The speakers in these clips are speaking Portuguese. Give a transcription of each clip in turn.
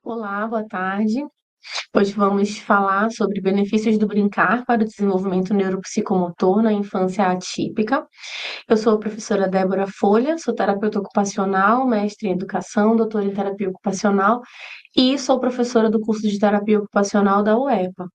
Olá, boa tarde. Hoje vamos falar sobre benefícios do brincar para o desenvolvimento neuropsicomotor na infância atípica. Eu sou a professora Débora Folha, sou terapeuta ocupacional, mestre em educação, doutora em terapia ocupacional e sou professora do curso de terapia ocupacional da UEPA.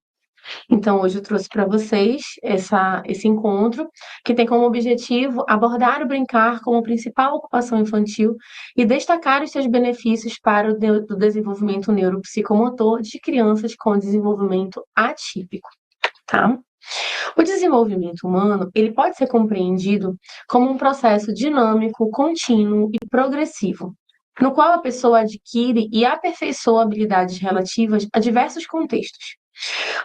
Então, hoje eu trouxe para vocês esse encontro, que tem como objetivo abordar o brincar como principal ocupação infantil e destacar os seus benefícios para o desenvolvimento neuropsicomotor de crianças com desenvolvimento atípico, tá? O desenvolvimento humano, ele pode ser compreendido como um processo dinâmico, contínuo e progressivo, no qual a pessoa adquire e aperfeiçoa habilidades relativas a diversos contextos.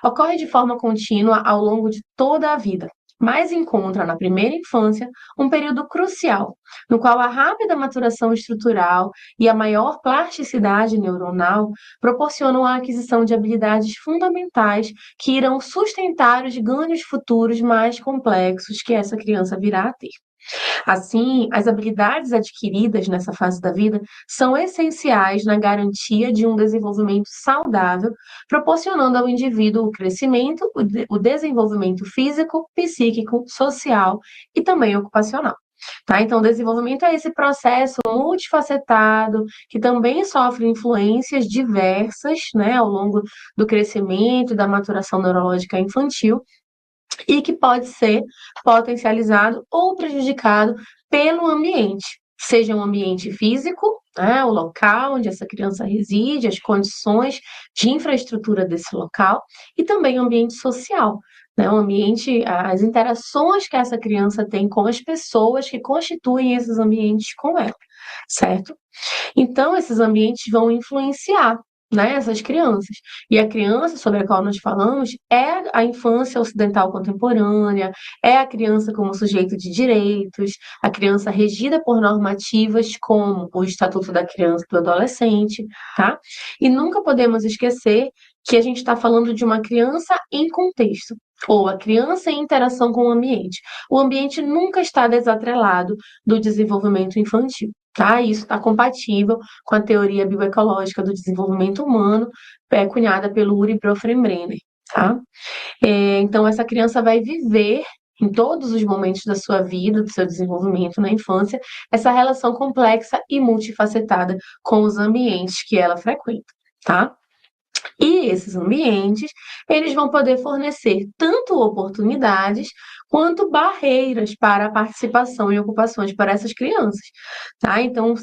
Ocorre de forma contínua ao longo de toda a vida, mas encontra na primeira infância um período crucial, no qual a rápida maturação estrutural e a maior plasticidade neuronal proporcionam a aquisição de habilidades fundamentais que irão sustentar os ganhos futuros mais complexos que essa criança virá a ter. Assim, as habilidades adquiridas nessa fase da vida são essenciais na garantia de um desenvolvimento saudável, proporcionando ao indivíduo o crescimento, o desenvolvimento físico, psíquico, social e também ocupacional. Tá? Então, o desenvolvimento é esse processo multifacetado que também sofre influências diversas, né, ao longo do crescimento e da maturação neurológica infantil, e que pode ser potencializado ou prejudicado pelo ambiente, seja um ambiente físico, né, o local onde essa criança reside, as condições de infraestrutura desse local, e também o ambiente social, né, o ambiente, as interações que essa criança tem com as pessoas que constituem esses ambientes com ela, certo? Então, esses ambientes vão influenciar, né, essas crianças. E a criança sobre a qual nós falamos é a infância ocidental contemporânea, é a criança como sujeito de direitos, a criança regida por normativas como o Estatuto da Criança e do Adolescente, tá? E nunca podemos esquecer que a gente está falando de uma criança em contexto, ou a criança em interação com o ambiente. O ambiente nunca está desatrelado do desenvolvimento infantil. Tá? Isso está compatível com a teoria bioecológica do desenvolvimento humano, cunhada pelo Uri Brenner. Tá? Então, essa criança vai viver em todos os momentos da sua vida, do seu desenvolvimento na infância, essa relação complexa e multifacetada com os ambientes que ela frequenta. Tá? E esses ambientes, eles vão poder fornecer tanto oportunidades quanto barreiras para a participação em ocupações para essas crianças, tá? Então,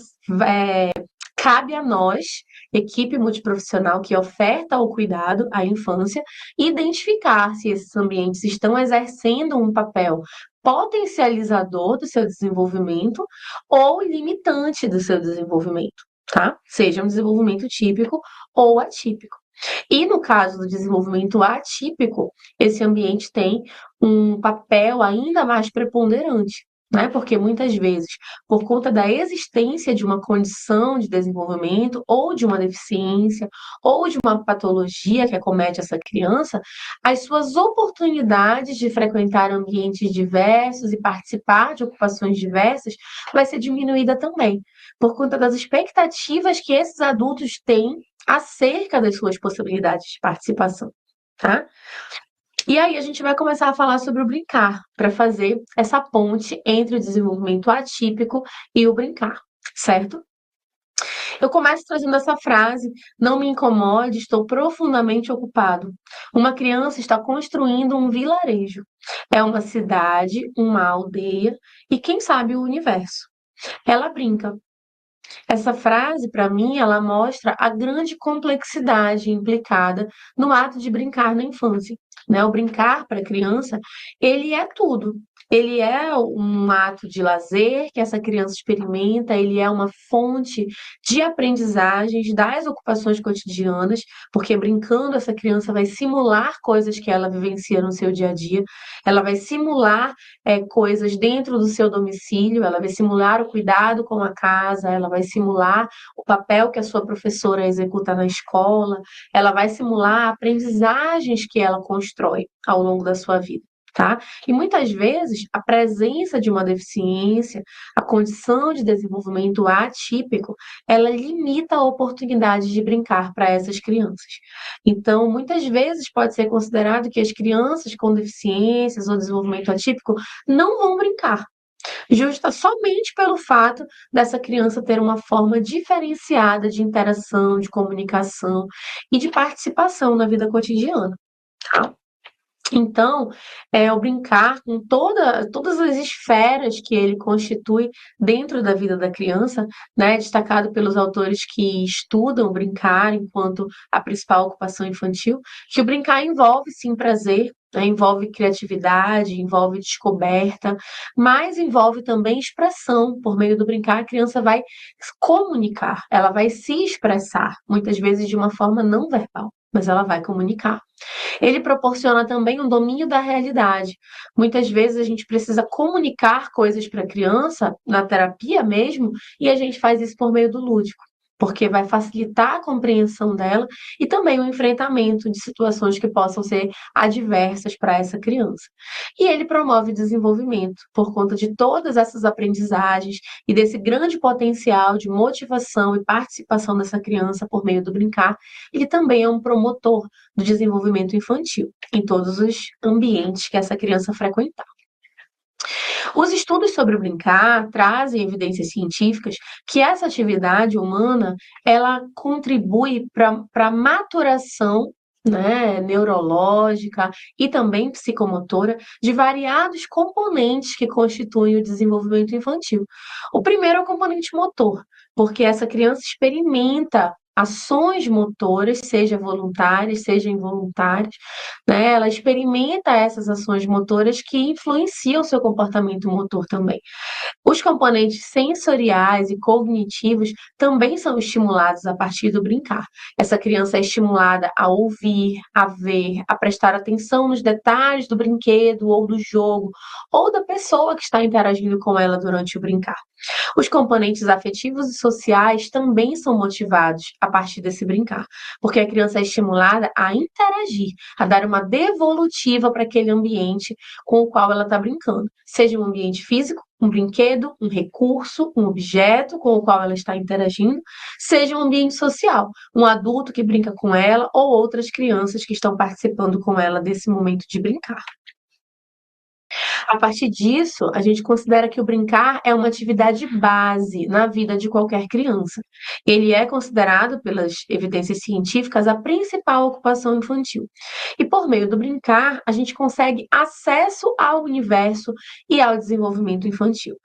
é, cabe a nós, equipe multiprofissional que oferta o cuidado à infância, identificar se esses ambientes estão exercendo um papel potencializador do seu desenvolvimento ou limitante do seu desenvolvimento, tá? Seja um desenvolvimento típico ou atípico. E no caso do desenvolvimento atípico, esse ambiente tem um papel ainda mais preponderante, né? Porque muitas vezes, por conta da existência de uma condição de desenvolvimento, ou de uma deficiência, ou de uma patologia que acomete essa criança, as suas oportunidades de frequentar ambientes diversos e participar de ocupações diversas vai ser diminuída também, por conta das expectativas que esses adultos têm acerca das suas possibilidades de participação, tá? E aí a gente vai começar a falar sobre o brincar, para fazer essa ponte entre o desenvolvimento atípico e o brincar, certo? Eu começo trazendo essa frase: não me incomode, estou profundamente ocupado. Uma criança está construindo um vilarejo. É uma cidade, uma aldeia e, quem sabe, o universo. Ela brinca. Essa frase, para mim, ela mostra a grande complexidade implicada no ato de brincar na infância, né? O brincar para a criança, ele é tudo. Ele é um ato de lazer que essa criança experimenta, ele é uma fonte de aprendizagens das ocupações cotidianas, porque brincando essa criança vai simular coisas que ela vivencia no seu dia a dia, ela vai simular coisas dentro do seu domicílio, ela vai simular o cuidado com a casa, ela vai simular o papel que a sua professora executa na escola, ela vai simular aprendizagens que ela constrói ao longo da sua vida. tá? E muitas vezes a presença de uma deficiência, a condição de desenvolvimento atípico, ela limita a oportunidade de brincar para essas crianças. Então, muitas vezes pode ser considerado que as crianças com deficiências ou desenvolvimento atípico não vão brincar, justa somente pelo fato dessa criança ter uma forma diferenciada de interação, de comunicação e de participação na vida cotidiana, tá? Então, o brincar com todas as esferas que ele constitui dentro da vida da criança, né, destacado pelos autores que estudam brincar enquanto a principal ocupação infantil, que o brincar envolve sim prazer, né, envolve criatividade, envolve descoberta, mas envolve também expressão. Por meio do brincar, a criança vai comunicar, ela vai se expressar, muitas vezes de uma forma não verbal, mas ela vai comunicar. Ele proporciona também um domínio da realidade. Muitas vezes a gente precisa comunicar coisas para a criança, na terapia mesmo, e a gente faz isso por meio do lúdico, porque vai facilitar a compreensão dela e também o enfrentamento de situações que possam ser adversas para essa criança. E ele promove desenvolvimento por conta de todas essas aprendizagens e desse grande potencial de motivação e participação dessa criança por meio do brincar. Ele também é um promotor do desenvolvimento infantil em todos os ambientes que essa criança frequentar. Os estudos sobre o brincar trazem evidências científicas que essa atividade humana ela contribui para a maturação, né, neurológica e também psicomotora de variados componentes que constituem o desenvolvimento infantil. O primeiro é o componente motor, porque essa criança experimenta ações motoras, seja voluntárias, seja involuntárias, né? Ela experimenta essas ações motoras que influenciam o seu comportamento motor também. Os componentes sensoriais e cognitivos também são estimulados a partir do brincar. Essa criança é estimulada a ouvir, a ver, a prestar atenção nos detalhes do brinquedo ou do jogo, ou da pessoa que está interagindo com ela durante o brincar. Os componentes afetivos e sociais também são motivados a partir desse brincar, porque a criança é estimulada a interagir, a dar uma devolutiva para aquele ambiente com o qual ela está brincando, seja um ambiente físico, um brinquedo, um recurso, um objeto com o qual ela está interagindo, seja um ambiente social, um adulto que brinca com ela ou outras crianças que estão participando com ela desse momento de brincar. A partir disso, a gente considera que o brincar é uma atividade base na vida de qualquer criança. Ele é considerado, pelas evidências científicas, a principal ocupação infantil. E por meio do brincar, a gente consegue acesso ao universo e ao desenvolvimento infantil.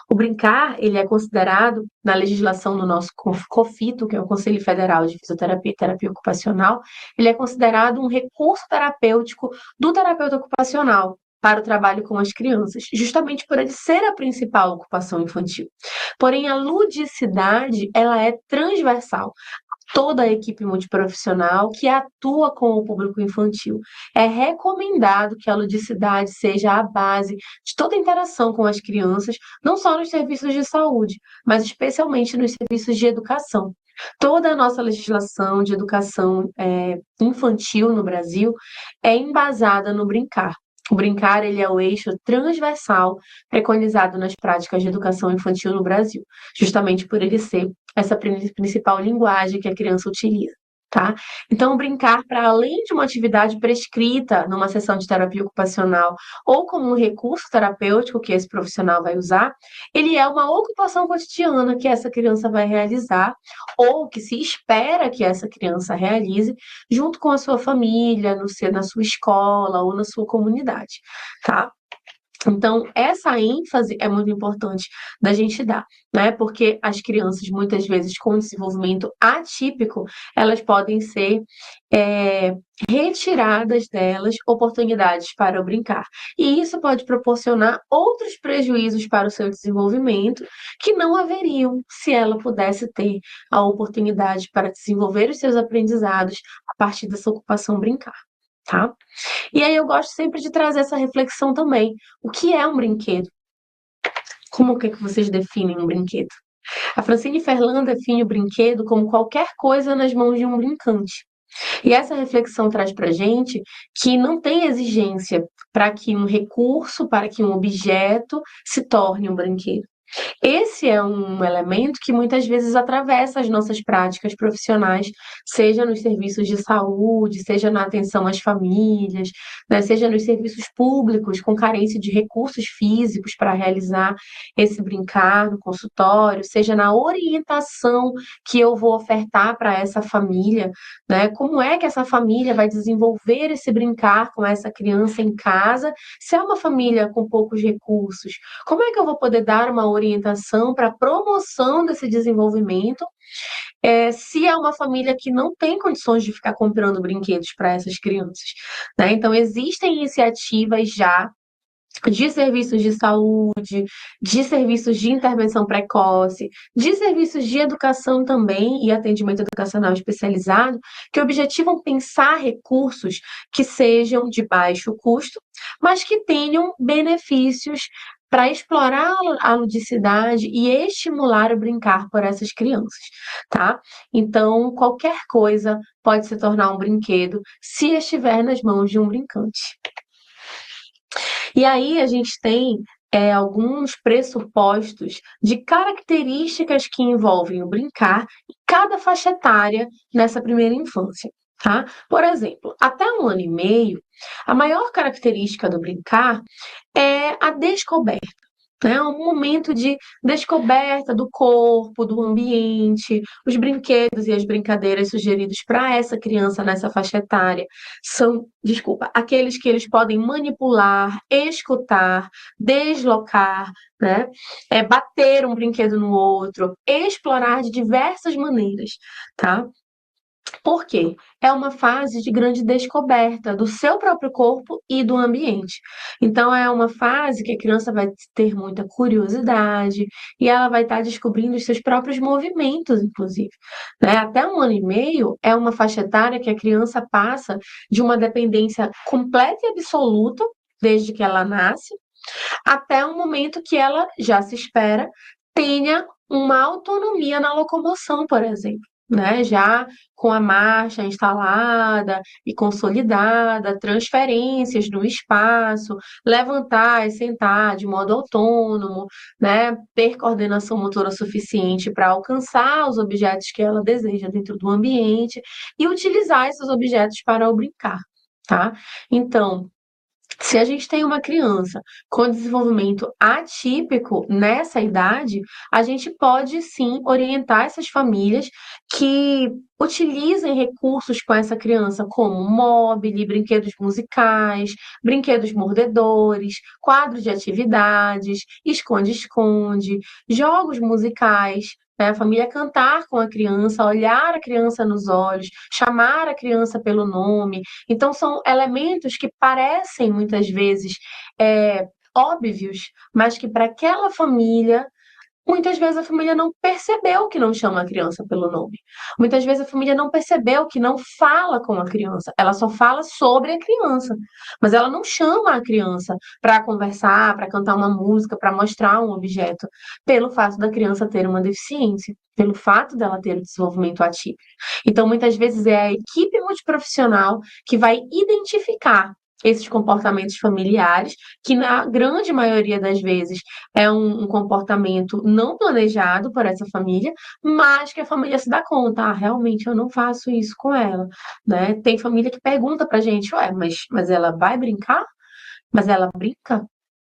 O brincar, ele é considerado, na legislação do nosso COFITO, que é o Conselho Federal de Fisioterapia e Terapia Ocupacional, ele é considerado um recurso terapêutico do terapeuta ocupacional para o trabalho com as crianças, justamente por ele ser a principal ocupação infantil. Porém, a ludicidade, ela é transversal a toda a equipe multiprofissional que atua com o público infantil. É recomendado que a ludicidade seja a base de toda a interação com as crianças, não só nos serviços de saúde, mas especialmente nos serviços de educação. Toda a nossa legislação de educação infantil no Brasil é embasada no brincar. O brincar, ele é o eixo transversal preconizado nas práticas de educação infantil no Brasil, justamente por ele ser essa principal linguagem que a criança utiliza, tá? Então, o brincar, para além de uma atividade prescrita numa sessão de terapia ocupacional ou como um recurso terapêutico que esse profissional vai usar, ele é uma ocupação cotidiana que essa criança vai realizar ou que se espera que essa criança realize junto com a sua família, na sua escola ou na sua comunidade, tá? Então, essa ênfase é muito importante da gente dar, né? Porque as crianças, muitas vezes, com desenvolvimento atípico, elas podem ser retiradas delas oportunidades para o brincar. E isso pode proporcionar outros prejuízos para o seu desenvolvimento que não haveriam se ela pudesse ter a oportunidade para desenvolver os seus aprendizados a partir dessa ocupação brincar, tá? E aí eu gosto sempre de trazer essa reflexão também. O que é um brinquedo? Como que vocês definem um brinquedo? A Francine Ferlan define o brinquedo como qualquer coisa nas mãos de um brincante. E essa reflexão traz para a gente que não tem exigência para que um recurso, para que um objeto se torne um brinquedo. Esse é um elemento que muitas vezes atravessa as nossas práticas profissionais, seja nos serviços de saúde, seja na atenção às famílias, né, seja nos serviços públicos com carência de recursos físicos para realizar esse brincar no consultório, seja na orientação que eu vou ofertar para essa família, né? Como é que essa família vai desenvolver esse brincar com essa criança em casa, se é uma família com poucos recursos? Como é que eu vou poder dar uma orientação para a promoção desse desenvolvimento, se é uma família que não tem condições de ficar comprando brinquedos para essas crianças, né? Então, existem iniciativas já de serviços de saúde, de serviços de intervenção precoce, de serviços de educação também e atendimento educacional especializado, que objetivam pensar recursos que sejam de baixo custo, mas que tenham benefícios para explorar a ludicidade e estimular o brincar por essas crianças, tá? Então, qualquer coisa pode se tornar um brinquedo se estiver nas mãos de um brincante. E aí a gente tem alguns pressupostos de características que envolvem o brincar em cada faixa etária nessa primeira infância, tá? Por exemplo, até 1 ano e meio, a maior característica do brincar é a descoberta. É um momento de descoberta do corpo, do ambiente, os brinquedos e as brincadeiras sugeridos para essa criança nessa faixa etária são, desculpa, aqueles que eles podem manipular, escutar, deslocar, né? Bater um brinquedo no outro, explorar de diversas maneiras, tá? Por quê? É uma fase de grande descoberta do seu próprio corpo e do ambiente. Então, é uma fase que a criança vai ter muita curiosidade e ela vai estar descobrindo os seus próprios movimentos, inclusive, né? Até 1 ano e meio é uma faixa etária que a criança passa de uma dependência completa e absoluta, desde que ela nasce, até o momento que ela, já se espera, tenha uma autonomia na locomoção, por exemplo. Né, já com a marcha instalada e consolidada, transferências no espaço, levantar e sentar de modo autônomo, né, ter coordenação motora suficiente para alcançar os objetos que ela deseja dentro do ambiente e utilizar esses objetos para o brincar, tá? Então, se a gente tem uma criança com desenvolvimento atípico nessa idade, a gente pode sim orientar essas famílias que utilizem recursos com essa criança, como mobile, brinquedos musicais, brinquedos mordedores, quadros de atividades, esconde-esconde, jogos musicais. Né? A família cantar com a criança, olhar a criança nos olhos, chamar a criança pelo nome, então, são elementos que parecem muitas vezes óbvios, mas que para aquela família, muitas vezes a família não percebeu que não chama a criança pelo nome. Muitas vezes a família não percebeu que não fala com a criança, ela só fala sobre a criança, mas ela não chama a criança para conversar, para cantar uma música, para mostrar um objeto, pelo fato da criança ter uma deficiência, pelo fato dela ter o desenvolvimento atípico. Então, muitas vezes é a equipe multiprofissional que vai identificar esses comportamentos familiares, que na grande maioria das vezes é um comportamento não planejado por essa família, mas que a família se dá conta, realmente eu não faço isso com ela, né? Tem família que pergunta pra gente, ué, mas ela vai brincar? Mas ela brinca?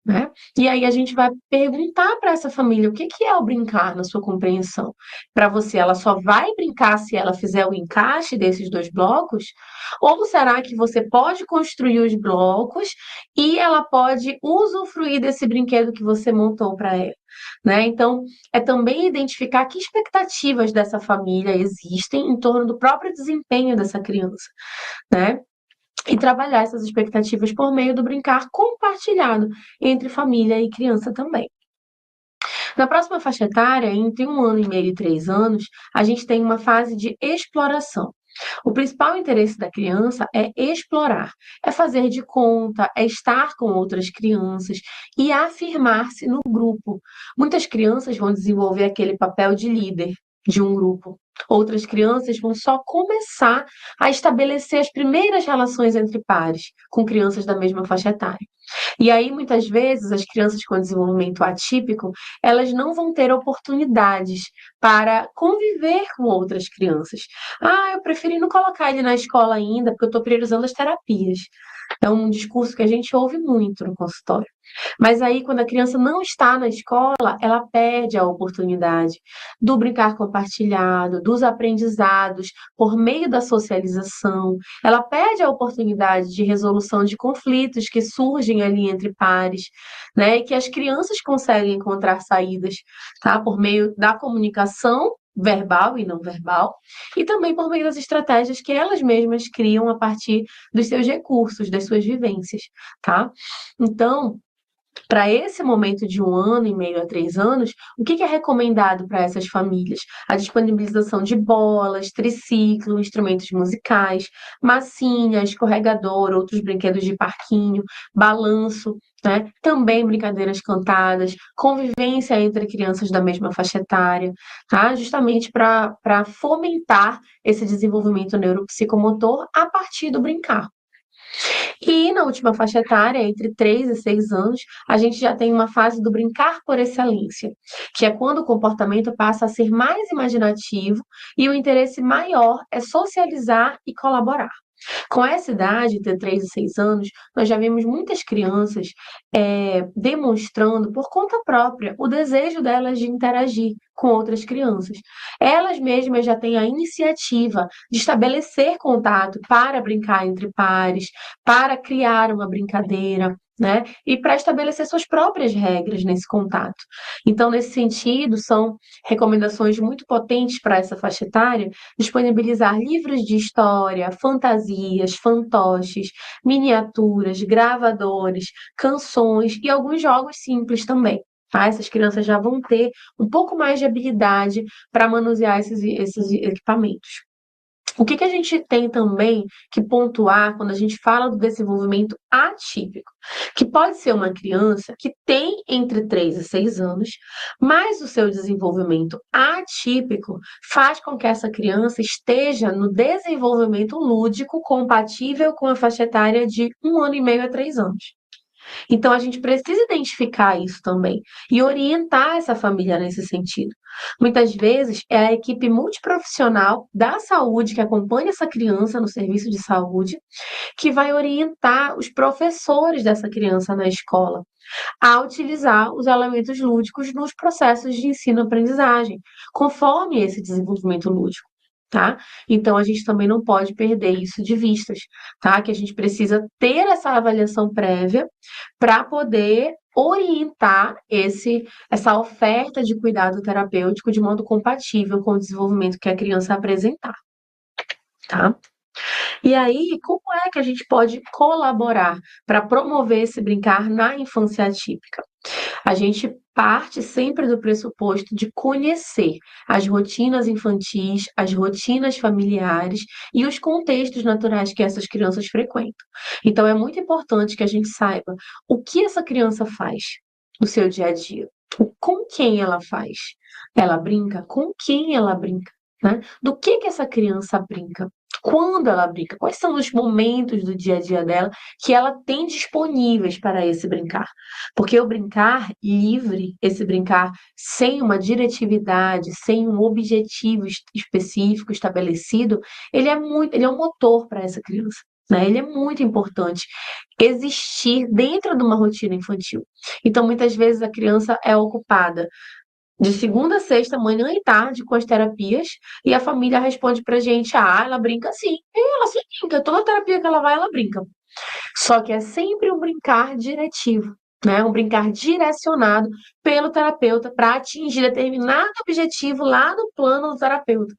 Né? E aí a gente vai perguntar para essa família o que que é o brincar na sua compreensão. Para você, ela só vai brincar se ela fizer o encaixe desses dois blocos? Ou será que você pode construir os blocos e ela pode usufruir desse brinquedo que você montou para ela? Né? Então, é também identificar que expectativas dessa família existem em torno do próprio desempenho dessa criança, né? E trabalhar essas expectativas por meio do brincar compartilhado entre família e criança também. Na próxima faixa etária, entre 1 ano e meio e 3 anos, a gente tem uma fase de exploração. O principal interesse da criança é explorar, é fazer de conta, é estar com outras crianças e afirmar-se no grupo. Muitas crianças vão desenvolver aquele papel de líder. de um grupo. Outras crianças vão só começar a estabelecer as primeiras relações entre pares, com crianças da mesma faixa etária. E aí, muitas vezes, as crianças com desenvolvimento atípico, elas não vão ter oportunidades para conviver com outras crianças. Ah, eu preferi não colocar ele na escola ainda, porque eu estou priorizando as terapias. É um discurso que a gente ouve muito no consultório. Mas aí, quando a criança não está na escola, ela perde a oportunidade do brincar compartilhado, dos aprendizados por meio da socialização. Ela perde a oportunidade de resolução de conflitos que surgem ali entre pares, né? E que as crianças conseguem encontrar saídas, tá? Por meio da comunicação verbal e não verbal, e também por meio das estratégias que elas mesmas criam a partir dos seus recursos, das suas vivências, tá? Então, para esse momento de 1 ano e meio a 3 anos, o que é recomendado para essas famílias? A disponibilização de bolas, triciclo, instrumentos musicais, massinha, escorregador, outros brinquedos de parquinho, balanço, né? Também brincadeiras cantadas, convivência entre crianças da mesma faixa etária, tá? Justamente para fomentar esse desenvolvimento neuropsicomotor a partir do brincar. E na última faixa etária, entre 3 e 6 anos, a gente já tem uma fase do brincar por excelência, que é quando o comportamento passa a ser mais imaginativo e o interesse maior é socializar e colaborar. Com essa idade, entre 3 e 6 anos, nós já vimos muitas crianças demonstrando por conta própria o desejo delas de interagir com outras crianças. Elas mesmas já têm a iniciativa de estabelecer contato para brincar entre pares, para criar uma brincadeira, né? E para estabelecer suas próprias regras nesse contato. Então, nesse sentido, são recomendações muito potentes para essa faixa etária disponibilizar livros de história, fantasias, fantoches, miniaturas, gravadores, canções e alguns jogos simples também. Tá? Essas crianças já vão ter um pouco mais de habilidade para manusear esses equipamentos. O que a gente tem também que pontuar quando a gente fala do desenvolvimento atípico? Que pode ser uma criança que tem entre 3 e 6 anos, mas o seu desenvolvimento atípico faz com que essa criança esteja no desenvolvimento lúdico compatível com a faixa etária de 1 ano e meio a 3 anos. Então, a gente precisa identificar isso também e orientar essa família nesse sentido. Muitas vezes é a equipe multiprofissional da saúde que acompanha essa criança no serviço de saúde que vai orientar os professores dessa criança na escola a utilizar os elementos lúdicos nos processos de ensino-aprendizagem, conforme esse desenvolvimento lúdico. Tá? Então a gente também não pode perder isso de vistas, tá? Que a gente precisa ter essa avaliação prévia para poder orientar essa oferta de cuidado terapêutico de modo compatível com o desenvolvimento que a criança apresentar, tá? E aí, como é que a gente pode colaborar para promover esse brincar na infância atípica? A gente parte sempre do pressuposto de conhecer as rotinas infantis, as rotinas familiares e os contextos naturais que essas crianças frequentam. Então, é muito importante que a gente saiba o que essa criança faz no seu dia a dia, com quem ela faz. Ela brinca? Com quem ela brinca? Né? Do que essa criança brinca? Quando ela brinca? Quais são os momentos do dia a dia dela que ela tem disponíveis para esse brincar? Porque o brincar livre, esse brincar sem uma diretividade, sem um objetivo específico estabelecido, ele é um motor para essa criança. Né? Ele é muito importante existir dentro de uma rotina infantil. Então, muitas vezes a criança é ocupada de segunda a sexta, manhã e tarde, com as terapias, e a família responde pra gente: ah, ela brinca sim. E ela sim brinca, toda terapia que ela vai, ela brinca. Só que é sempre um brincar diretivo, né? Um brincar direcionado pelo terapeuta para atingir determinado objetivo lá no plano do terapeuta,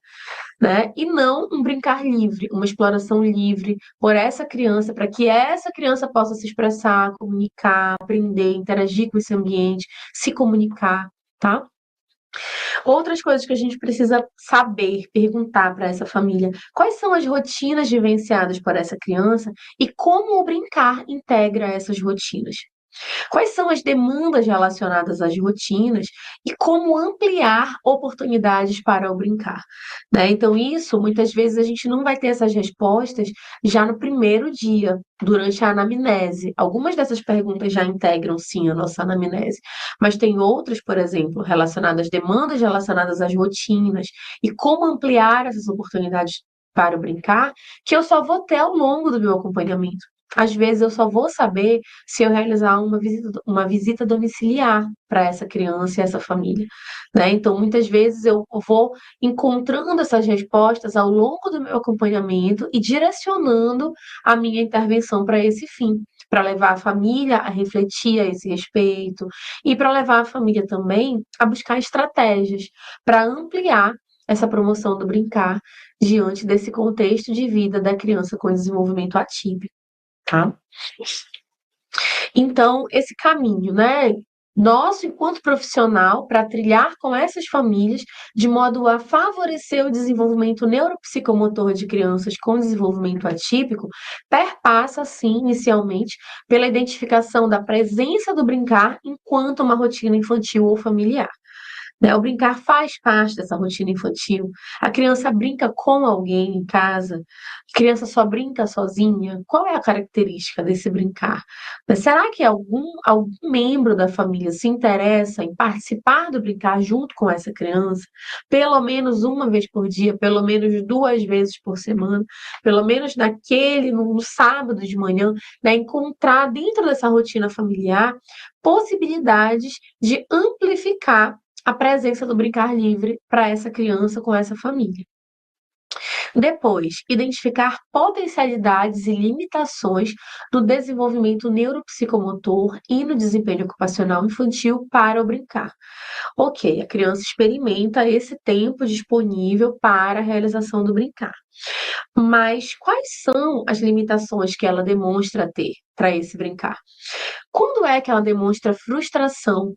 né? E não um brincar livre, uma exploração livre por essa criança, para que essa criança possa se expressar, comunicar, aprender, interagir com esse ambiente, se comunicar, tá? Outras coisas que a gente precisa saber, perguntar para essa família: quais são as rotinas vivenciadas por essa criança e como o brincar integra essas rotinas? Quais são as demandas relacionadas às rotinas e como ampliar oportunidades para o brincar, né? Então, isso muitas vezes a gente não vai ter essas respostas já no primeiro dia, durante a anamnese. Algumas dessas perguntas já integram sim a nossa anamnese, mas tem outras, por exemplo, relacionadas às demandas relacionadas às rotinas e como ampliar essas oportunidades para o brincar, que eu só vou ter ao longo do meu acompanhamento. Às vezes eu só vou saber se eu realizar uma visita domiciliar para essa criança e essa família, né? Então, muitas vezes eu vou encontrando essas respostas ao longo do meu acompanhamento e direcionando a minha intervenção para esse fim, para levar a família a refletir a esse respeito e para levar a família também a buscar estratégias para ampliar essa promoção do brincar diante desse contexto de vida da criança com desenvolvimento atípico, tá? Então, esse caminho, né, nosso enquanto profissional, para trilhar com essas famílias, de modo a favorecer o desenvolvimento neuropsicomotor de crianças com desenvolvimento atípico, perpassa, sim, inicialmente, pela identificação da presença do brincar enquanto uma rotina infantil ou familiar. Né? O brincar faz parte dessa rotina infantil. A criança brinca com alguém em casa, a criança só brinca sozinha. Qual é a característica desse brincar? Mas será que algum membro da família se interessa em participar do brincar junto com essa criança? Pelo menos uma vez por dia, pelo menos duas vezes por semana, pelo menos no sábado de manhã, né? Encontrar dentro dessa rotina familiar possibilidades de amplificar a presença do brincar livre para essa criança com essa família. Depois, identificar potencialidades e limitações no desenvolvimento neuropsicomotor e no desempenho ocupacional infantil para o brincar. Ok, a criança experimenta esse tempo disponível para a realização do brincar. Mas quais são as limitações que ela demonstra ter para esse brincar? Quando é que ela demonstra frustração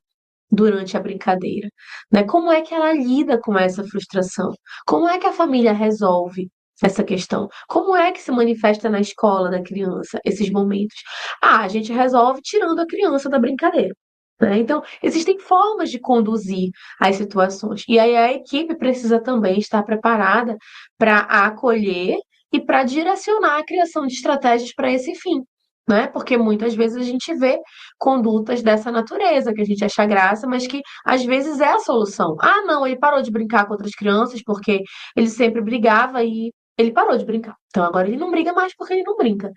durante a brincadeira, né? Como é que ela lida com essa frustração? Como é que a família resolve essa questão? Como é que se manifesta na escola da criança esses momentos? Ah, a gente resolve tirando a criança da brincadeira. Né? Então, existem formas de conduzir as situações. E aí a equipe precisa também estar preparada para acolher e para direcionar a criação de estratégias para esse fim. Né? Porque muitas vezes a gente vê condutas dessa natureza, que a gente acha graça, mas que às vezes é a solução. Ah, não, ele parou de brincar com outras crianças porque ele sempre brigava e ele parou de brincar. Então agora ele não briga mais porque ele não brinca,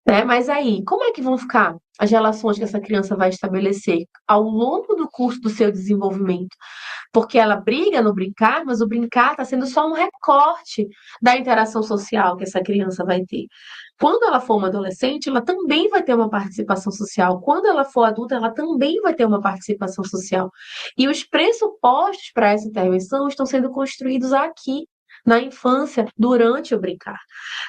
né? Mas aí, como é que vão ficar as relações que essa criança vai estabelecer ao longo do curso do seu desenvolvimento? Porque ela briga no brincar, mas o brincar está sendo só um recorte da interação social que essa criança vai ter. Quando ela for uma adolescente, ela também vai ter uma participação social. Quando ela for adulta, ela também vai ter uma participação social. E os pressupostos para essa intervenção estão sendo construídos aqui, na infância, durante o brincar.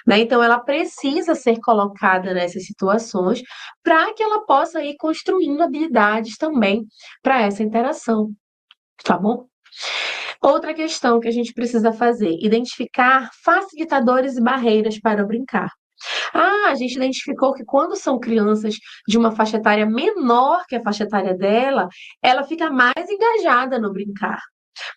Né? Então, ela precisa ser colocada nessas situações para que ela possa ir construindo habilidades também para essa interação. Tá bom? Outra questão que a gente precisa fazer: identificar facilitadores e barreiras para o brincar. Ah, a gente identificou que quando são crianças de uma faixa etária menor que a faixa etária dela, ela fica mais engajada no brincar.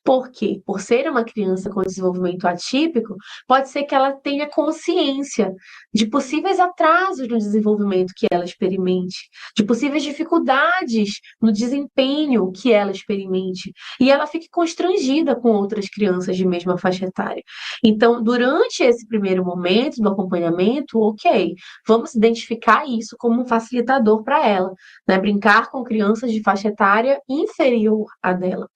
Por quê? Por ser uma criança com desenvolvimento atípico, pode ser que ela tenha consciência de possíveis atrasos no desenvolvimento que ela experimente, de possíveis dificuldades no desempenho que ela experimente, e ela fique constrangida com outras crianças de mesma faixa etária. Então, durante esse primeiro momento do acompanhamento, ok, vamos identificar isso como um facilitador para ela, né? Brincar com crianças de faixa etária inferior à dela.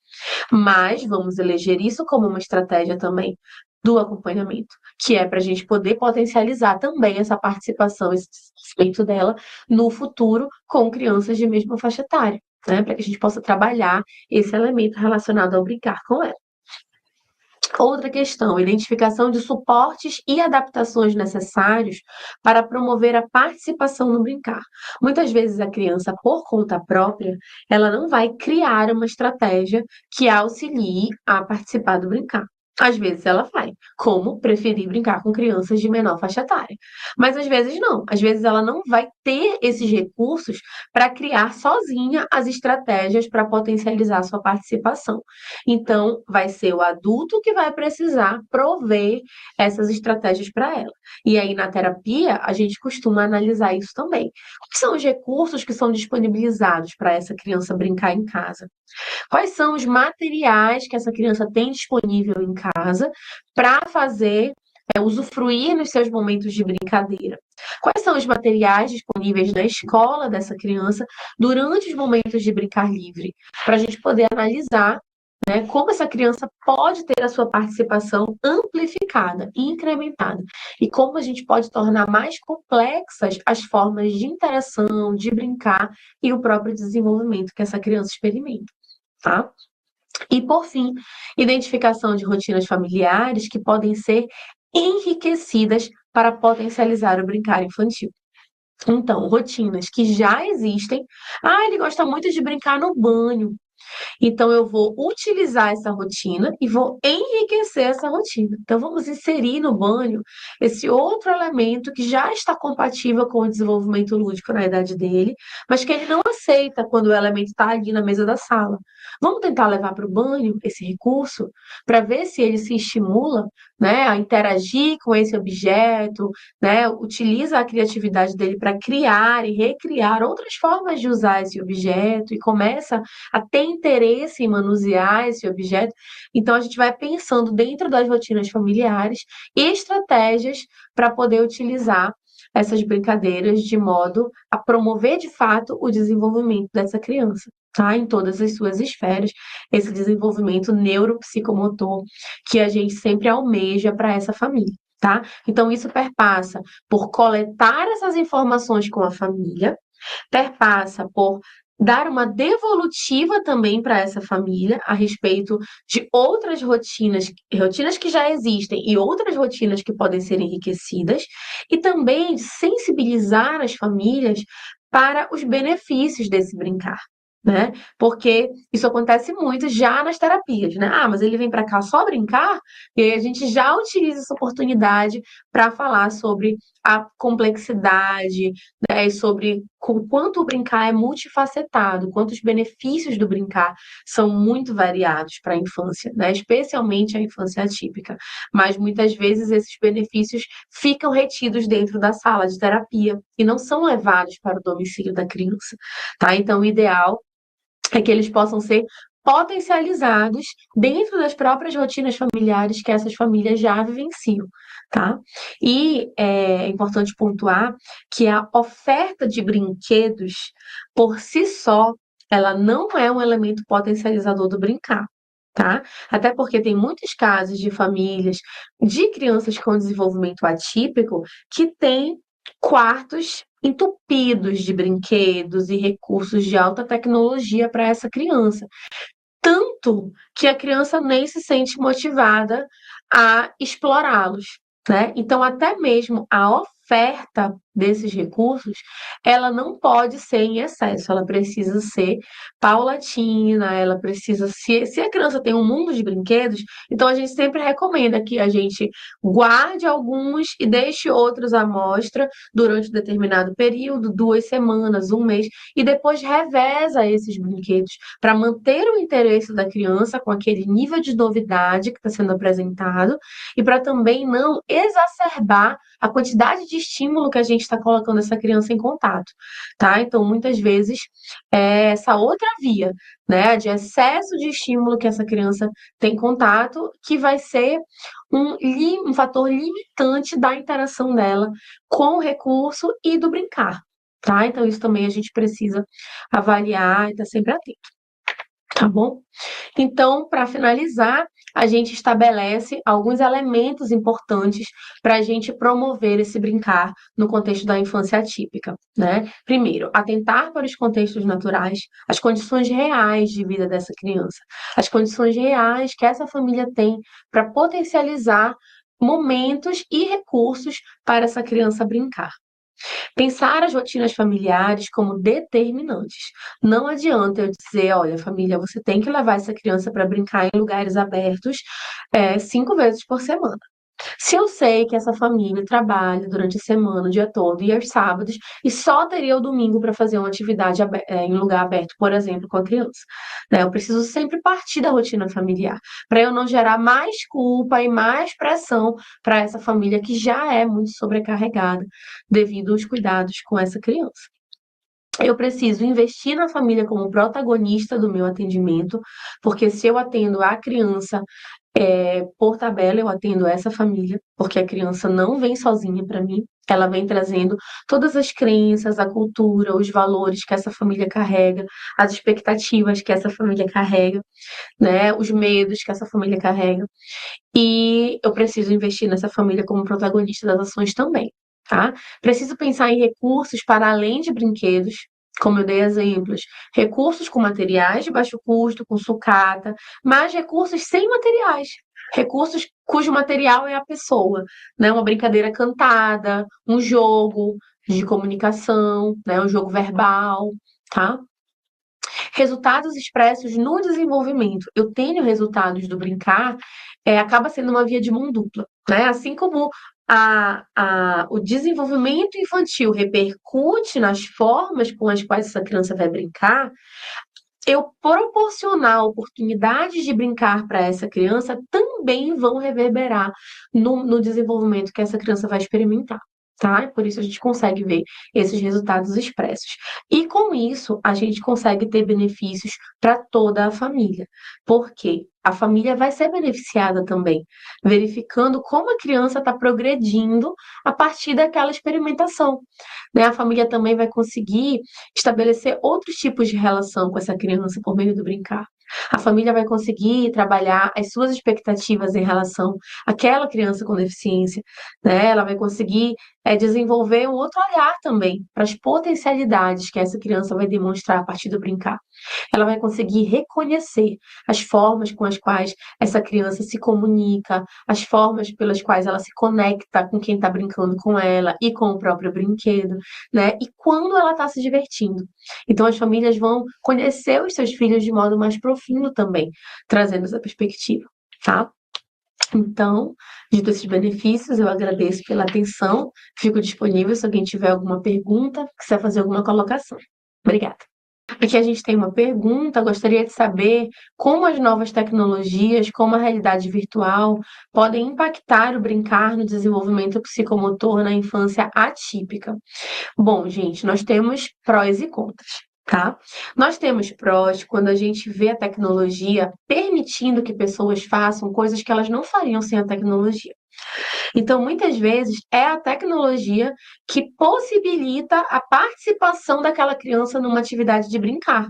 Mas vamos eleger isso como uma estratégia também do acompanhamento, que é para a gente poder potencializar também essa participação, esse desenvolvimento dela no futuro com crianças de mesma faixa etária, né? Para que a gente possa trabalhar esse elemento relacionado ao brincar com ela. Outra questão, identificação de suportes e adaptações necessários para promover a participação no brincar. Muitas vezes a criança, por conta própria, ela não vai criar uma estratégia que auxilie a participar do brincar. Às vezes ela vai, como preferir brincar com crianças de menor faixa etária. Mas às vezes não, às vezes ela não vai ter esses recursos para criar sozinha as estratégias para potencializar a sua participação. Então, vai ser o adulto que vai precisar prover essas estratégias para ela. E aí, na terapia, a gente costuma analisar isso também. Quais são os recursos que são disponibilizados para essa criança brincar em casa? Quais são os materiais que essa criança tem disponível em casa para fazer, usufruir nos seus momentos de brincadeira? Quais são os materiais disponíveis na escola dessa criança durante os momentos de brincar livre? Para a gente poder analisar, né, como essa criança pode ter a sua participação amplificada e incrementada, e como a gente pode tornar mais complexas as formas de interação, de brincar e o próprio desenvolvimento que essa criança experimenta. Tá? E, por fim, identificação de rotinas familiares que podem ser enriquecidas para potencializar o brincar infantil. Então, rotinas que já existem. Ah, ele gosta muito de brincar no banho. Então, eu vou utilizar essa rotina e vou enriquecer essa rotina. Então, vamos inserir no banho esse outro elemento que já está compatível com o desenvolvimento lúdico na idade dele, mas que ele não aceita quando o elemento está ali na mesa da sala. Vamos tentar levar para o banho esse recurso para ver se ele se estimula, né, a interagir com esse objeto, né, utiliza a criatividade dele para criar e recriar outras formas de usar esse objeto e começa a ter interesse em manusear esse objeto. Então, a gente vai pensando dentro das rotinas familiares estratégias para poder utilizar essas brincadeiras de modo a promover de fato o desenvolvimento dessa criança. Tá? Em todas as suas esferas, esse desenvolvimento neuropsicomotor que a gente sempre almeja para essa família. Tá? Então, isso perpassa por coletar essas informações com a família, perpassa por dar uma devolutiva também para essa família a respeito de outras rotinas, rotinas que já existem e outras rotinas que podem ser enriquecidas, e também de sensibilizar as famílias para os benefícios desse brincar. Né? Porque isso acontece muito já nas terapias, né? Ah, mas ele vem para cá só brincar, e aí a gente já utiliza essa oportunidade para falar sobre a complexidade, né, sobre o quanto o brincar é multifacetado, quantos benefícios do brincar são muito variados para a infância, né, especialmente a infância atípica. Mas muitas vezes esses benefícios ficam retidos dentro da sala de terapia e não são levados para o domicílio da criança, tá? Então, o ideal é que eles possam ser potencializados dentro das próprias rotinas familiares que essas famílias já vivenciam, tá? E é importante pontuar que a oferta de brinquedos, por si só, ela não é um elemento potencializador do brincar. Tá? Até porque tem muitos casos de famílias de crianças com desenvolvimento atípico que têm quartos entupidos de brinquedos e recursos de alta tecnologia para essa criança. Tanto que a criança nem se sente motivada a explorá-los, né? Então, até mesmo a oferta desses recursos, ela não pode ser em excesso, ela precisa ser paulatina, ela precisa se a criança tem um mundo de brinquedos, então a gente sempre recomenda que a gente guarde alguns e deixe outros à mostra durante um determinado período, 2 semanas, um mês, e depois reveza esses brinquedos para manter o interesse da criança com aquele nível de novidade que está sendo apresentado e para também não exacerbar a quantidade de estímulo que a gente está colocando essa criança em contato, tá? Então, muitas vezes, é essa outra via, né, de excesso de estímulo que essa criança tem contato, que vai ser um fator limitante da interação dela com o recurso e do brincar, tá? Então, isso também a gente precisa avaliar e estar sempre atento. Tá bom? Então, para finalizar, a gente estabelece alguns elementos importantes para a gente promover esse brincar no contexto da infância atípica, né? Primeiro, atentar para os contextos naturais, as condições reais de vida dessa criança, as condições reais que essa família tem para potencializar momentos e recursos para essa criança brincar. Pensar as rotinas familiares como determinantes. Não adianta eu dizer, olha, família, você tem que levar essa criança para brincar em lugares abertos 5 vezes por semana. Se eu sei que essa família trabalha durante a semana, o dia todo, e aos sábados, e só teria o domingo para fazer uma atividade em lugar aberto, por exemplo, com a criança, né? Eu preciso sempre partir da rotina familiar, para eu não gerar mais culpa e mais pressão para essa família que já é muito sobrecarregada devido aos cuidados com essa criança. Eu preciso investir na família como protagonista do meu atendimento, porque se eu atendo a criança por tabela, eu atendo essa família, porque a criança não vem sozinha para mim, ela vem trazendo todas as crenças, a cultura, os valores que essa família carrega, as expectativas que essa família carrega, né, os medos que essa família carrega, e eu preciso investir nessa família como protagonista das ações também, tá? Preciso pensar em recursos para além de brinquedos, como eu dei exemplos, recursos com materiais de baixo custo, com sucata, mas recursos sem materiais, recursos cujo material é a pessoa, né? Uma brincadeira cantada, um jogo de comunicação, né? Um jogo verbal, tá? Resultados expressos no desenvolvimento. Eu tenho resultados do brincar, acaba sendo uma via de mão dupla, né? Assim como o desenvolvimento infantil repercute nas formas com as quais essa criança vai brincar, eu proporcionar oportunidades de brincar para essa criança também vão reverberar no desenvolvimento que essa criança vai experimentar. Tá? Por isso a gente consegue ver esses resultados expressos. E com isso, a gente consegue ter benefícios para toda a família. Porque a família vai ser beneficiada também, verificando como a criança está progredindo a partir daquela experimentação. Né? A família também vai conseguir estabelecer outros tipos de relação com essa criança por meio do brincar. A família vai conseguir trabalhar as suas expectativas em relação àquela criança com deficiência, né? Ela vai conseguir desenvolver um outro olhar também para as potencialidades que essa criança vai demonstrar a partir do brincar. Ela vai conseguir reconhecer as formas com as quais essa criança se comunica, as formas pelas quais ela se conecta com quem está brincando com ela e com o próprio brinquedo, né? E quando ela está se divertindo. Então, as famílias vão conhecer os seus filhos de modo mais profundo também, trazendo essa perspectiva, tá? Então, dito esses benefícios, eu agradeço pela atenção, fico disponível se alguém tiver alguma pergunta, quiser fazer alguma colocação. Obrigada. Aqui a gente tem uma pergunta, gostaria de saber como as novas tecnologias, como a realidade virtual, podem impactar o brincar no desenvolvimento psicomotor na infância atípica. Bom, gente, nós temos prós e contras, tá? Nós temos prós quando a gente vê a tecnologia permitindo que pessoas façam coisas que elas não fariam sem a tecnologia. Então, muitas vezes, é a tecnologia que possibilita a participação daquela criança numa atividade de brincar.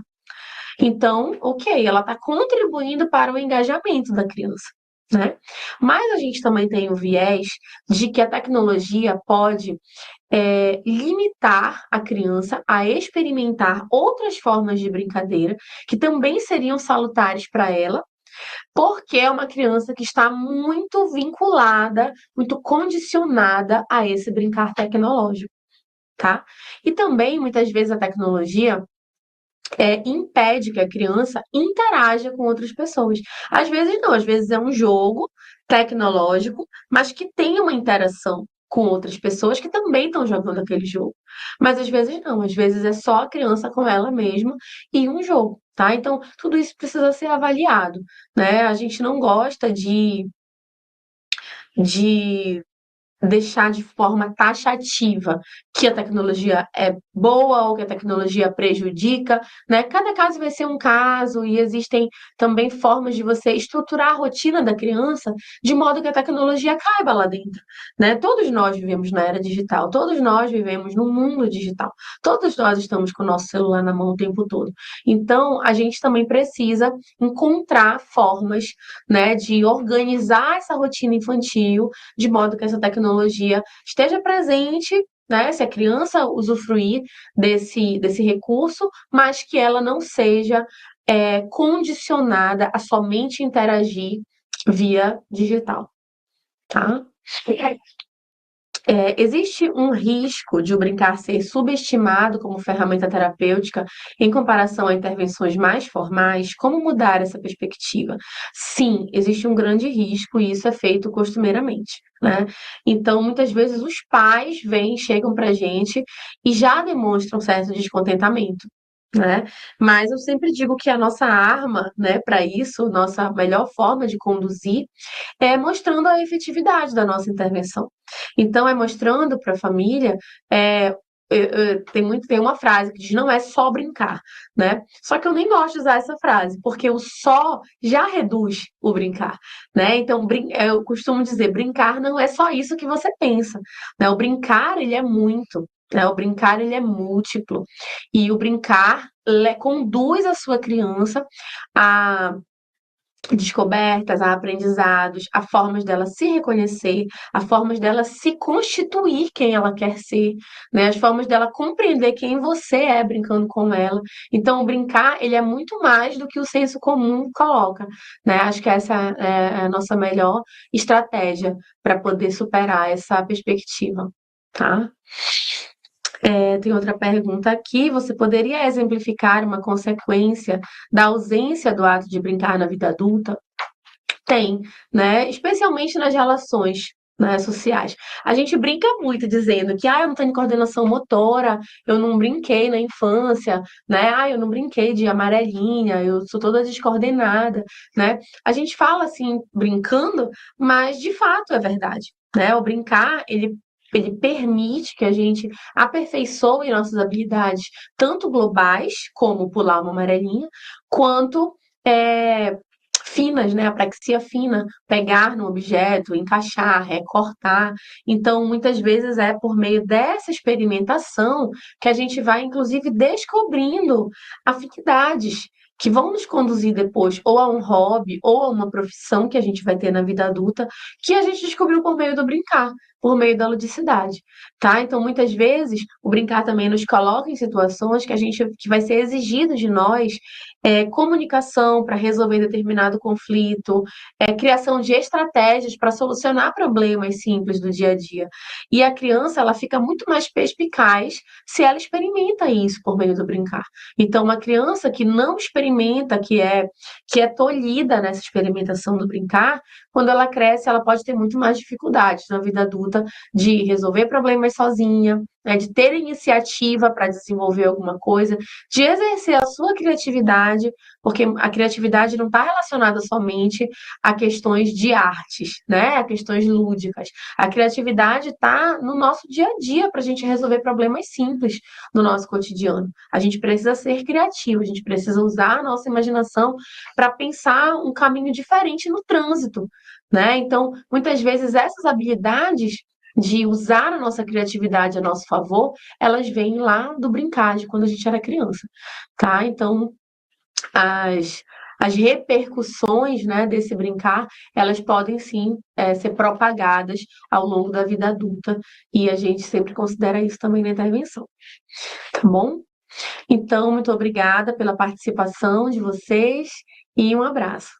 Então, ok, ela está contribuindo para o engajamento da criança, né? Mas a gente também tem o viés de que a tecnologia pode limitar a criança a experimentar outras formas de brincadeira que também seriam salutares para ela, porque é uma criança que está muito vinculada, muito condicionada a esse brincar tecnológico, tá? E também, muitas vezes, a tecnologia impede que a criança interaja com outras pessoas. Às vezes não, às vezes é um jogo tecnológico, mas que tem uma interação com outras pessoas que também estão jogando aquele jogo. Mas às vezes não, às vezes é só a criança com ela mesma e um jogo, tá? Então, tudo isso precisa ser avaliado, né? A gente não gosta de deixar de forma taxativa que a tecnologia é boa ou que a tecnologia prejudica, né? Cada caso vai ser um caso e existem também formas de você estruturar a rotina da criança de modo que a tecnologia caiba lá dentro, né? Todos nós vivemos na era digital, todos nós vivemos no mundo digital, todos nós estamos com o nosso celular na mão o tempo todo. Então, a gente também precisa encontrar formas, né, de organizar essa rotina infantil de modo que essa tecnologia esteja presente, né, se a criança usufruir desse recurso, mas que ela não seja condicionada a somente interagir via digital, tá? Existe um risco de o brincar ser subestimado como ferramenta terapêutica em comparação a intervenções mais formais? Como mudar essa perspectiva? Sim, existe um grande risco e isso é feito costumeiramente, né? Então, muitas vezes os pais vêm, chegam para a gente e já demonstram certo descontentamento. Né? Mas eu sempre digo que a nossa arma, né, para isso, nossa melhor forma de conduzir é mostrando a efetividade da nossa intervenção. Então, é mostrando para a família. Tem uma frase que diz não é só brincar, né? Só que eu nem gosto de usar essa frase, porque o só já reduz o brincar, né? Então, eu costumo dizer, brincar não é só isso que você pensa, né? O brincar, ele é muito, né? O brincar, ele é múltiplo. E o brincar conduz a sua criança a descobertas, a aprendizados, a formas dela se reconhecer, a formas dela se constituir quem ela quer ser, né? As formas dela compreender quem você é brincando com ela. Então, o brincar, ele é muito mais do que o senso comum coloca, né? Acho que essa é a nossa melhor estratégia para poder superar essa perspectiva, tá? Tem outra pergunta aqui. Você poderia exemplificar uma consequência da ausência do ato de brincar na vida adulta? Tem, né? Especialmente nas relações, né, sociais. A gente brinca muito dizendo que eu não tenho coordenação motora, eu não brinquei na infância, né? Eu não brinquei de amarelinha, eu sou toda descoordenada, né? A gente fala assim brincando, mas de fato é verdade, né? O brincar, ele permite que a gente aperfeiçoe nossas habilidades, tanto globais, como pular uma amarelinha, quanto é, finas, né? Apraxia fina, pegar no objeto, encaixar, recortar. Então, muitas vezes é por meio dessa experimentação que a gente vai, inclusive, descobrindo afinidades que vão nos conduzir depois ou a um hobby ou a uma profissão que a gente vai ter na vida adulta, que a gente descobriu por meio do brincar, por meio da ludicidade, tá? Então, muitas vezes, o brincar também nos coloca em situações que vai ser exigido de nós comunicação para resolver determinado conflito, criação de estratégias para solucionar problemas simples do dia a dia. E a criança, ela fica muito mais perspicaz se ela experimenta isso por meio do brincar. Então, uma criança que não experimenta, que é tolhida nessa experimentação do brincar, quando ela cresce, ela pode ter muito mais dificuldades na vida adulta de resolver problemas sozinha, né, de ter iniciativa para desenvolver alguma coisa, de exercer a sua criatividade, porque a criatividade não está relacionada somente a questões de artes, né, a questões lúdicas. A criatividade está no nosso dia a dia para a gente resolver problemas simples no nosso cotidiano. A gente precisa ser criativo, a gente precisa usar a nossa imaginação para pensar um caminho diferente no trânsito, né? Então, muitas vezes essas habilidades de usar a nossa criatividade a nosso favor, elas vêm lá do brincar, de quando a gente era criança, tá? Então, as, as repercussões, né, desse brincar, elas podem sim ser propagadas ao longo da vida adulta, e a gente sempre considera isso também na intervenção, tá bom? Então, muito obrigada pela participação de vocês e um abraço.